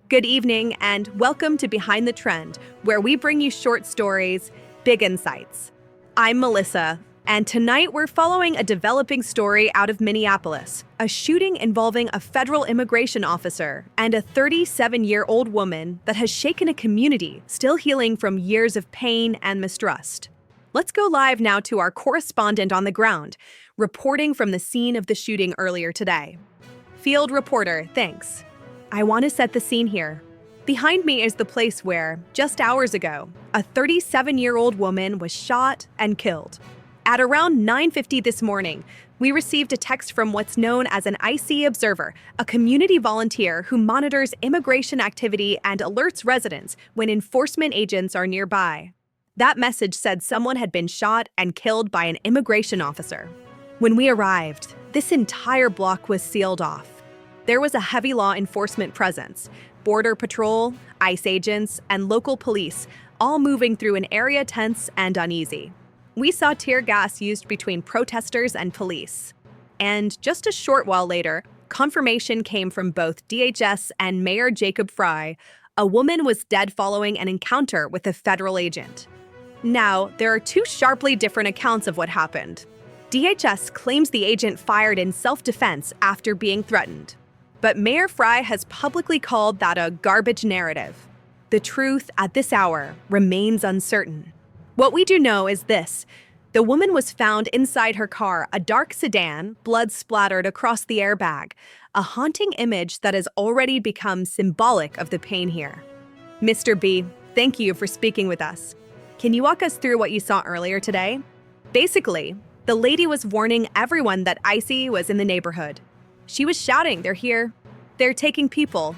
Good evening, and welcome to Behind the Trend, where we bring you short stories, big insights. I'm Melissa, and tonight we're following a developing story out of Minneapolis, a shooting involving a federal immigration officer and a 37-year-old woman that has shaken a community still healing from years of pain and mistrust. Let's go live now to our correspondent on the ground, reporting from the scene of the shooting earlier today. Field reporter, thanks. I want to set the scene here. Behind me is the place where, just hours ago, a 37-year-old woman was shot and killed. At around 9:50 this morning, we received a text from what's known as an IC observer, a community volunteer who monitors immigration activity and alerts residents when enforcement agents are nearby. That message said someone had been shot and killed by an immigration officer. When we arrived, this entire block was sealed off. There was a heavy law enforcement presence, Border Patrol, ICE agents, and local police, all moving through an area tense and uneasy. We saw tear gas used between protesters and police. And just a short while later, confirmation came from both DHS and Mayor Jacob Fry. A woman was dead following an encounter with a federal agent. Now, there are two sharply different accounts of what happened. DHS claims the agent fired in self-defense after being threatened. But Mayor Fry has publicly called that a garbage narrative. The truth at this hour remains uncertain. What we do know is this: the woman was found inside her car, a dark sedan, blood splattered across the airbag, a haunting image that has already become symbolic of the pain here. Mr. B, thank you for speaking with us. Can you walk us through what you saw earlier today? Basically, the lady was warning everyone that ICE was in the neighborhood. She was shouting, "They're here. They're taking people."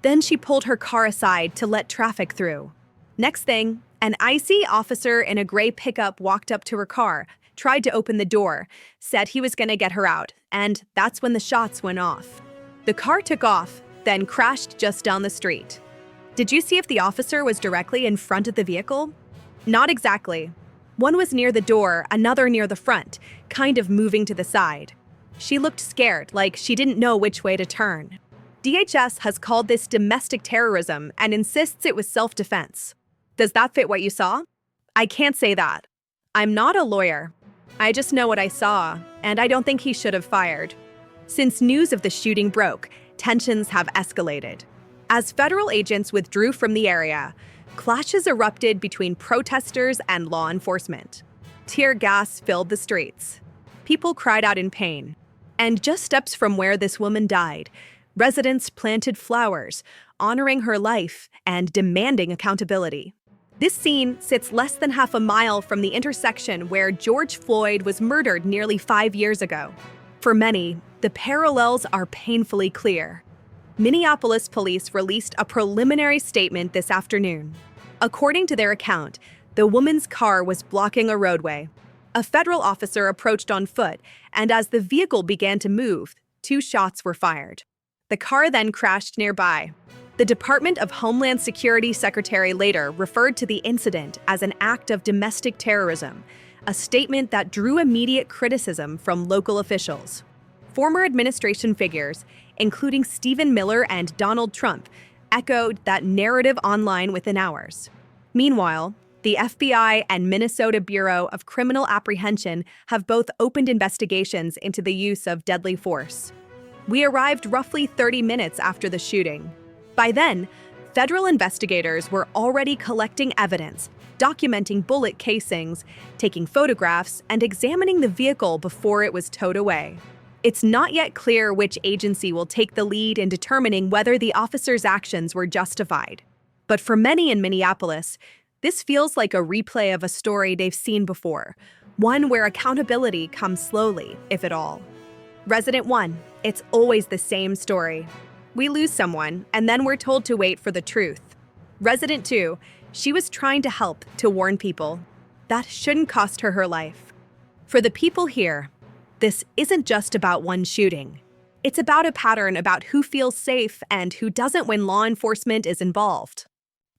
Then she pulled her car aside to let traffic through. Next thing, an IC officer in a gray pickup walked up to her car, tried to open the door, said he was going to get her out, and that's when the shots went off. The car took off, then crashed just down the street. Did you see if the officer was directly in front of the vehicle? Not exactly. One was near the door, another near the front, kind of moving to the side. She looked scared, like she didn't know which way to turn. DHS has called this domestic terrorism and insists it was self-defense. Does that fit what you saw? I can't say that. I'm not a lawyer. I just know what I saw, and I don't think he should have fired. Since news of the shooting broke, tensions have escalated. As federal agents withdrew from the area, clashes erupted between protesters and law enforcement. Tear gas filled the streets. People cried out in pain. And just steps from where this woman died, residents planted flowers, honoring her life and demanding accountability. This scene sits less than half a mile from the intersection where George Floyd was murdered nearly 5 years ago. For many, the parallels are painfully clear. Minneapolis police released a preliminary statement this afternoon. According to their account, the woman's car was blocking a roadway. A federal officer approached on foot, and as the vehicle began to move, 2 shots were fired. The car then crashed nearby. The Department of Homeland Security Secretary later referred to the incident as an act of domestic terrorism, a statement that drew immediate criticism from local officials. Former administration figures, including Stephen Miller and Donald Trump, echoed that narrative online within hours. Meanwhile, the FBI and Minnesota Bureau of Criminal Apprehension have both opened investigations into the use of deadly force. We arrived roughly 30 minutes after the shooting. By then, federal investigators were already collecting evidence, documenting bullet casings, taking photographs, and examining the vehicle before it was towed away. It's not yet clear which agency will take the lead in determining whether the officer's actions were justified. But for many in Minneapolis, this feels like a replay of a story they've seen before, one where accountability comes slowly, if at all. Resident 1, it's always the same story. We lose someone, and then we're told to wait for the truth. Resident 2, she was trying to help, to warn people. That shouldn't cost her her life. For the people here, this isn't just about one shooting. It's about a pattern about who feels safe and who doesn't when law enforcement is involved.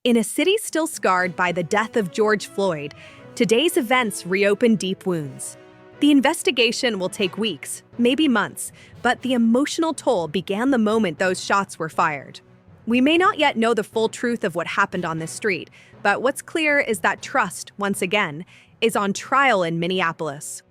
In a city still scarred by the death of George Floyd, today's events reopen deep wounds. The investigation will take weeks, maybe months, but the emotional toll began the moment those shots were fired. We may not yet know the full truth of what happened on this street, but what's clear is that trust, once again, is on trial in Minneapolis.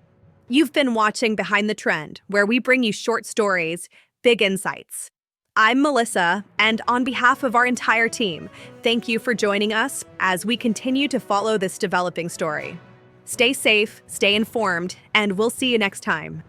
You've been watching Behind the Trend, where we bring you short stories, big insights. I'm Melissa, and on behalf of our entire team, thank you for joining us as we continue to follow this developing story. Stay safe, stay informed, and we'll see you next time.